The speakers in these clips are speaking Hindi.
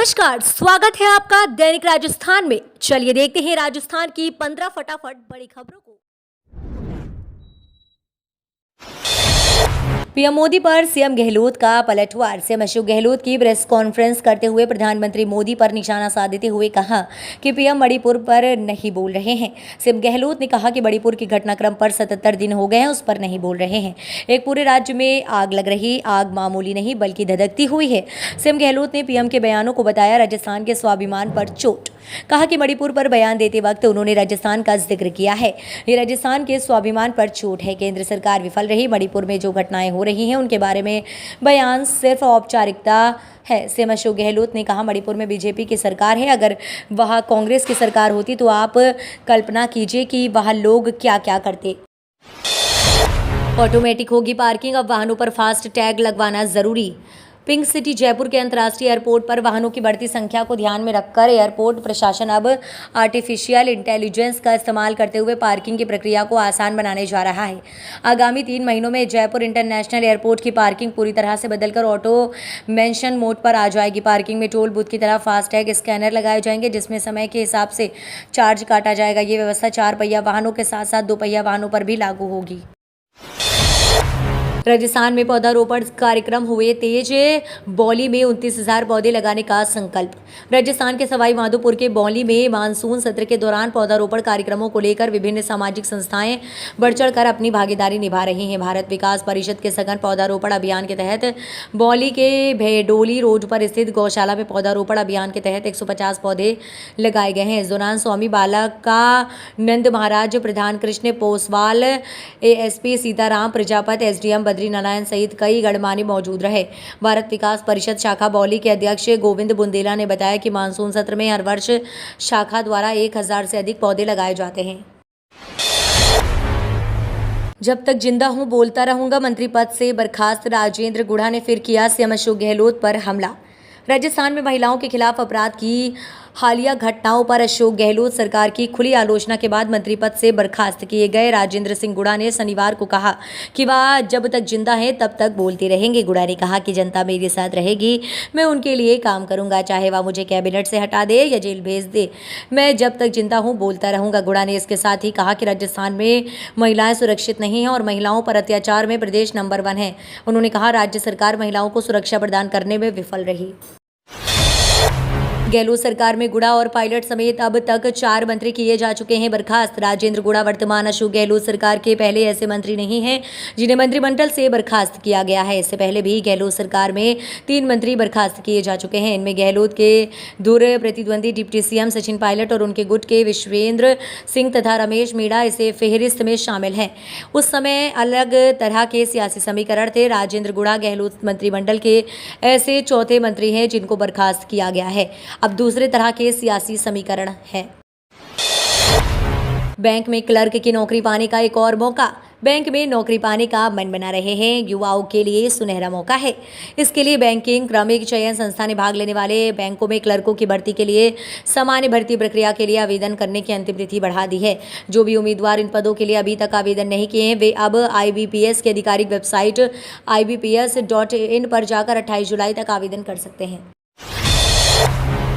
नमस्कार, स्वागत है आपका दैनिक राजस्थान में। चलिए देखते हैं राजस्थान की 15 फटाफट बड़ी खबरों को। पीएम मोदी पर सीएम गहलोत का पलटवार। सीएम अशोक गहलोत की प्रेस कॉन्फ्रेंस करते हुए प्रधानमंत्री मोदी पर निशाना साधते हुए कहा कि पीएम मणिपुर पर नहीं बोल रहे हैं। सीएम गहलोत ने कहा कि मणिपुर के घटनाक्रम पर 77 दिन हो गए हैं, उस पर नहीं बोल रहे हैं। एक पूरे राज्य में आग लग रही, आग मामूली नहीं बल्कि धधकती हुई है। सीएम गहलोत ने पीएम के बयानों को बताया राजस्थान के स्वाभिमान पर चोट। कहा कि मणिपुर पर बयान देते वक्त उन्होंने राजस्थान का जिक्र किया है। ये राजस्थान के स्वाभिमान पर चोट है। केंद्र सरकार विफल रही। मणिपुर में जो घटनाएं हो रही हैं उनके बारे में बयान सिर्फ औपचारिकता है। सीएम अशोक गहलोत ने कहा मणिपुर में बीजेपी की सरकार है, अगर वहां कांग्रेस की सरकार होती तो आप कल्पना कीजिए कि वहां लोग क्या क्या करते। ऑटोमेटिक होगी पार्किंग, अब वाहनों पर फास्ट टैग लगवाना जरूरी। पिंक सिटी जयपुर के अंतर्राष्ट्रीय एयरपोर्ट पर वाहनों की बढ़ती संख्या को ध्यान में रखकर एयरपोर्ट प्रशासन अब आर्टिफिशियल इंटेलिजेंस का इस्तेमाल करते हुए पार्किंग की प्रक्रिया को आसान बनाने जा रहा है। आगामी 3 महीनों में जयपुर इंटरनेशनल एयरपोर्ट की पार्किंग पूरी तरह से बदलकर ऑटोमेशन मोड पर आ जाएगी। पार्किंग में टोल बूथ की तरह फास्टैग स्कैनर लगाए जाएंगे जिसमें समय के हिसाब से चार्ज काटा जाएगा। ये व्यवस्था 4 पहिया वाहनों के साथ साथ 2 पहिया वाहनों पर भी लागू होगी। राजस्थान में पौधारोपण कार्यक्रम हुए तेज। बौली में 29,000 पौधे लगाने का संकल्प। राजस्थान के सवाई माधोपुर के बौली में मानसून सत्र के दौरान पौधारोपण कार्यक्रमों को लेकर विभिन्न सामाजिक संस्थाएं बढ़ चढ़कर अपनी भागीदारी निभा रही हैं। भारत विकास परिषद के सघन पौधारोपण अभियान के तहत बौली के भेडोली रोड पर स्थित गौशाला में पौधारोपण अभियान के तहत 150 पौधे लगाए गए हैं। इस दौरान स्वामी बालकानंद महाराज, प्रधान कृष्ण पोसवाल, एएसपी सीताराम प्रजापत, एसडीएम बद्रीनारायण सहित कई गणमान्य मौजूद रहे। भारत विकास परिषद शाखा बौली के अध्यक्ष गोविंद बुंदेला ने बताया कि मानसून सत्र में हर वर्ष शाखा द्वारा 1000 से अधिक पौधे लगाए जाते हैं। जब तक जिंदा हूं बोलता रहूंगा, मंत्री पद से बर्खास्त राजेंद्र गुढ़ा ने फिर किया सीएम अशोक गहलोत पर हमला। राजस्थान में महिलाओं के खिलाफ अपराध की हालिया घटनाओं पर अशोक गहलोत सरकार की खुली आलोचना के बाद मंत्री पद से बर्खास्त किए गए राजेंद्र सिंह गुढ़ा ने शनिवार को कहा कि वह जब तक जिंदा हैं तब तक बोलते रहेंगे। गुढ़ा ने कहा कि जनता मेरे साथ रहेगी, मैं उनके लिए काम करूंगा, चाहे वह मुझे कैबिनेट से हटा दे या जेल भेज दे, मैं जब तक जिंदा हूं बोलता रहूंगा। गुढ़ा ने इसके साथ ही कहा कि राजस्थान में महिलाएं सुरक्षित नहीं हैं और महिलाओं पर अत्याचार में प्रदेश नंबर 1 है। उन्होंने कहा राज्य सरकार महिलाओं को सुरक्षा प्रदान करने में विफल रही। गहलोत सरकार में गुढ़ा और पायलट समेत अब तक 4 मंत्री किए जा चुके हैं बर्खास्त। राजेंद्र गुढ़ा वर्तमान अशोक गहलोत सरकार के पहले ऐसे मंत्री नहीं हैं जिन्हें मंत्रिमंडल से बर्खास्त किया गया है। इससे पहले भी गहलोत सरकार में 3 मंत्री बर्खास्त किए जा चुके हैं। इनमें गहलोत के दूर प्रतिद्वंदी डिप्टी सीएम सचिन पायलट और उनके गुट के विश्वेंद्र सिंह तथा रमेश मीणा इसे फेहरिस्त में शामिल हैं। उस समय अलग तरह के सियासी समीकरण थे। राजेंद्र गुढ़ा गहलोत मंत्रिमंडल के ऐसे चौथे मंत्री हैं जिनको बर्खास्त किया गया है। अब दूसरे तरह के सियासी समीकरण है। बैंक में क्लर्क की नौकरी पाने का एक और मौका। बैंक में नौकरी पाने का मन बना रहे हैं युवाओं के लिए सुनहरा मौका है। इसके लिए बैंकिंग क्रमिक चयन संस्था ने भाग लेने वाले बैंकों में क्लर्कों की भर्ती के लिए सामान्य भर्ती प्रक्रिया के लिए आवेदन करने की अंतिम तिथि बढ़ा दी है। जो भी उम्मीदवार इन पदों के लिए अभी तक आवेदन नहीं किए हैं वे अब IBPS की आधिकारिक वेबसाइट ibps.in पर जाकर 28 जुलाई तक आवेदन कर सकते हैं।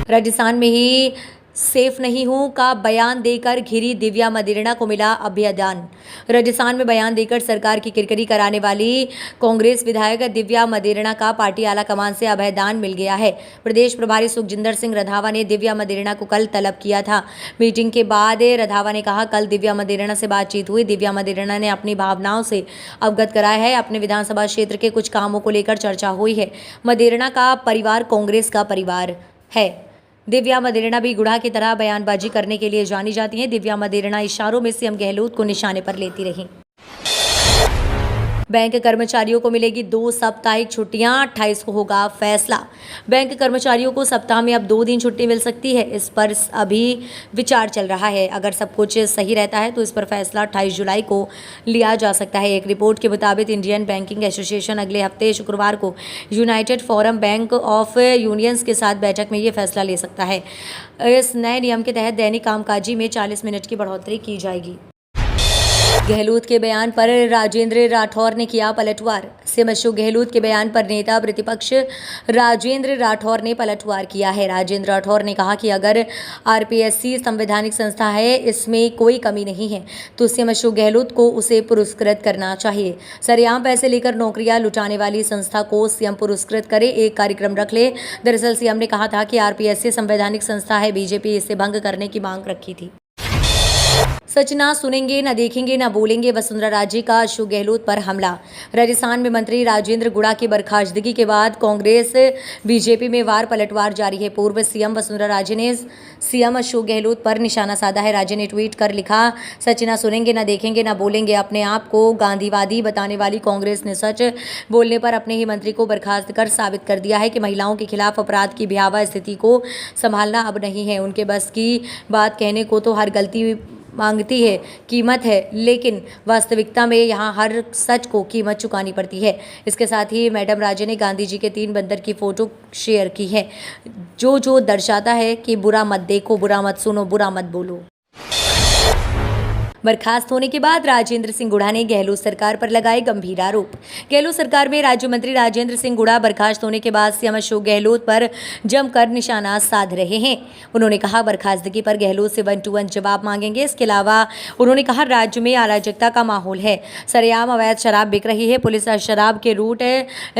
राजस्थान में ही सेफ नहीं हूं का बयान देकर घिरी दिव्या मदेरणा को मिला अभयदान। राजस्थान में बयान देकर सरकार की किरकिरी कराने वाली कांग्रेस विधायक दिव्या मदेरणा का पार्टी आला कमान से अभयदान मिल गया है। प्रदेश प्रभारी सुखजिंदर सिंह रंधावा ने दिव्या मदेरणा को कल तलब किया था। मीटिंग के बाद रंधावा ने कहा कल दिव्या मदेरणा से बातचीत हुई। दिव्या मदेरणा ने अपनी भावनाओं से अवगत कराया है। अपने विधानसभा क्षेत्र के कुछ कामों को लेकर चर्चा हुई है। मदेरणा का परिवार कांग्रेस का परिवार है। दिव्या मदेरणा भी गुढ़ा की तरह बयानबाजी करने के लिए जानी जाती हैं। दिव्या मदेरणा इशारों में सीएम गहलोत को निशाने पर लेती रहीं। बैंक कर्मचारियों को मिलेगी 2 साप्ताहिक छुट्टियां, 28 को होगा फैसला। बैंक कर्मचारियों को सप्ताह में अब 2 दिन छुट्टी मिल सकती है। इस पर अभी विचार चल रहा है। अगर सब कुछ सही रहता है तो इस पर फैसला 28 जुलाई को लिया जा सकता है। एक रिपोर्ट के मुताबिक इंडियन बैंकिंग एसोसिएशन अगले हफ्ते शुक्रवार को United forum bank of unions के साथ बैठक में ये फैसला ले सकता है। इस नए नियम के तहत दैनिक कामकाजी में 40 मिनट की बढ़ोतरी की जाएगी। गहलोत के बयान पर राजेंद्र राठौर ने किया पलटवार। सीएम अशोक गहलोत के बयान पर नेता प्रतिपक्ष राजेंद्र राठौर ने पलटवार किया है। राजेंद्र राठौर ने कहा कि अगर आरपीएससी संवैधानिक संस्था है, इसमें कोई कमी नहीं है, तो सीएम अशोक गहलोत को उसे पुरस्कृत करना चाहिए। सरेआम पैसे लेकर नौकरियां लुटाने वाली संस्था को सीएम पुरस्कृत करे, एक कार्यक्रम रख ले। दरअसल सीएम ने कहा था कि आरपीएससी संवैधानिक संस्था है, बीजेपी इसे भंग करने की मांग रखी थी। सच ना सुनेंगे, न देखेंगे, न बोलेंगे, वसुंधरा राजे का अशोक गहलोत पर हमला। राजस्थान में मंत्री राजेंद्र गुड़ा की बर्खास्तगी के बाद कांग्रेस बीजेपी में वार पलटवार जारी है। पूर्व सीएम वसुंधरा राजे ने सीएम अशोक गहलोत पर निशाना साधा है। राजे ने ट्वीट कर लिखा, सच ना सुनेंगे, न देखेंगे, न बोलेंगे। अपने आप को गांधीवादी बताने वाली कांग्रेस ने सच बोलने पर अपने ही मंत्री को बर्खास्त कर साबित कर दिया है कि महिलाओं के खिलाफ अपराध की भयावह स्थिति को संभालना अब नहीं है। उनके बस की बात कहने को तो हर गलती मांगती है, कीमत है, लेकिन वास्तविकता में यहाँ हर सच को कीमत चुकानी पड़ती है। इसके साथ ही मैडम राजे ने गांधी जी के 3 बंदर की फोटो शेयर की है, जो दर्शाता है कि बुरा मत देखो, बुरा मत सुनो, बुरा मत बोलो। बर्खास्त होने के बाद राजेंद्र सिंह गुड़ा ने गहलोत सरकार पर लगाए गंभीर आरोप। गहलोत सरकार में राज्य मंत्री राजेंद्र सिंह गुड़ा बर्खास्त होने के बाद सीएम अशोक गहलोत पर जमकर निशाना साध रहे हैं। उन्होंने कहा, बर्खास्तगी पर गहलोत से 1 to 1 जवाब मांगेंगे। इसके अलावा उन्होंने कहा, राज्य में अराजकता का माहौल है, सरेआम अवैध शराब बिक रही है, पुलिस शराब के रूट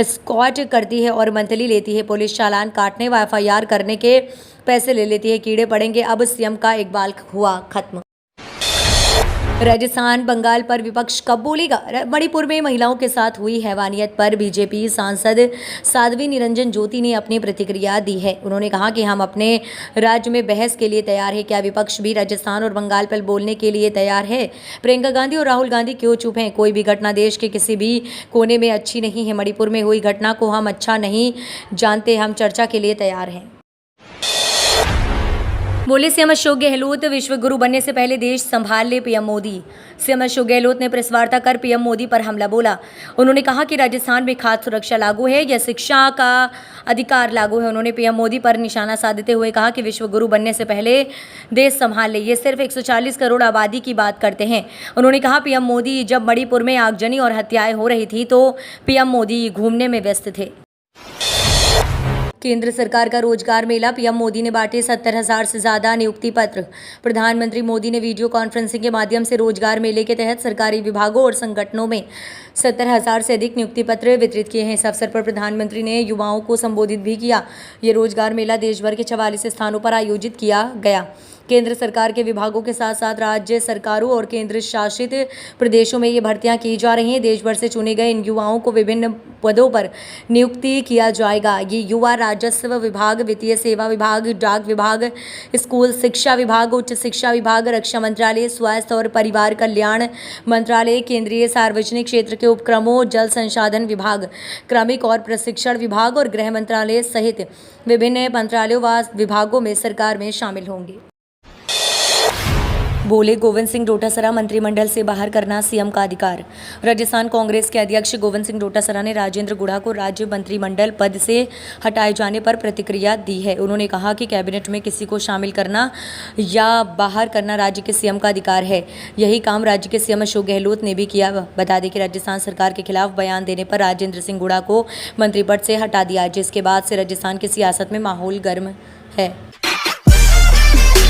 स्कॉट करती है और मंथली लेती है, पुलिस चालान काटने व FIR करने के पैसे ले लेती है, कीड़े पड़ेंगे। अब सीएम का इकबाल हुआ खत्म। राजस्थान बंगाल पर विपक्ष कब बोलेगा? मणिपुर में महिलाओं के साथ हुई हैवानियत पर बीजेपी सांसद साध्वी निरंजन ज्योति ने अपनी प्रतिक्रिया दी है। उन्होंने कहा कि हम अपने राज्य में बहस के लिए तैयार है। क्या विपक्ष भी राजस्थान और बंगाल पर बोलने के लिए तैयार है? प्रियंका गांधी और राहुल गांधी क्यों चुप हैं? कोई भी घटना देश के किसी भी कोने में अच्छी नहीं है। मणिपुर में हुई घटना को हम अच्छा नहीं जानते, हम चर्चा के लिए तैयार हैं। बोले सीएम अशोक गहलोत, विश्व गुरु बनने से पहले देश संभाल ले पीएम मोदी। सीएम अशोक गहलोत ने प्रेस वार्ता कर पीएम मोदी पर हमला बोला। उन्होंने कहा कि राजस्थान में खाद्य सुरक्षा लागू है या शिक्षा का अधिकार लागू है। उन्होंने पीएम मोदी पर निशाना साधते हुए कहा कि विश्व गुरु बनने से पहले देश संभाल ले, ये सिर्फ 140 करोड़ आबादी की बात करते हैं। उन्होंने कहा, पीएम मोदी जब मणिपुर में आगजनी और हत्याएं हो रही थी तो पीएम मोदी घूमने में व्यस्त थे। केंद्र सरकार का रोजगार मेला, पीएम मोदी ने बांटे 70,000 से ज्यादा नियुक्ति पत्र। प्रधानमंत्री मोदी ने वीडियो कॉन्फ्रेंसिंग के माध्यम से रोजगार मेले के तहत सरकारी विभागों और संगठनों में 70,000 से अधिक नियुक्ति पत्र वितरित किए हैं। इस अवसर पर प्रधानमंत्री ने युवाओं को संबोधित भी किया। ये रोजगार मेला देश भर के 44 स्थानों पर आयोजित किया गया। केंद्र सरकार के विभागों के साथ साथ राज्य सरकारों और केंद्र शासित प्रदेशों में ये भर्तियां की जा रही हैं। देश भर से चुने गए इन युवाओं को विभिन्न पदों पर नियुक्ति किया जाएगा। ये युवा राजस्व विभाग, वित्तीय सेवा विभाग, डाक विभाग, स्कूल शिक्षा विभाग, उच्च शिक्षा विभाग, रक्षा मंत्रालय, स्वास्थ्य और परिवार कल्याण मंत्रालय, केंद्रीय सार्वजनिक क्षेत्र के उपक्रमों, जल संसाधन विभाग, क्रमिक और प्रशिक्षण विभाग और गृह मंत्रालय सहित विभिन्न मंत्रालयों व विभागों में सरकार में शामिल होंगे। बोले गोविंद सिंह डोटासरा, मंत्रिमंडल से बाहर करना सीएम का अधिकार। राजस्थान कांग्रेस के अध्यक्ष गोविंद सिंह डोटासरा ने राजेंद्र गुड़ा को राज्य मंत्रिमंडल पद से हटाए जाने पर प्रतिक्रिया दी है। उन्होंने कहा कि कैबिनेट में किसी को शामिल करना या बाहर करना राज्य के सीएम का अधिकार है। यही काम राज्य के सीएम अशोक गहलोत ने भी किया। बता दें कि राजस्थान सरकार के खिलाफ बयान देने पर राजेंद्र सिंह गुड़ा को मंत्री पद से हटा दिया, जिसके बाद से राजस्थान की सियासत में माहौल गर्म है।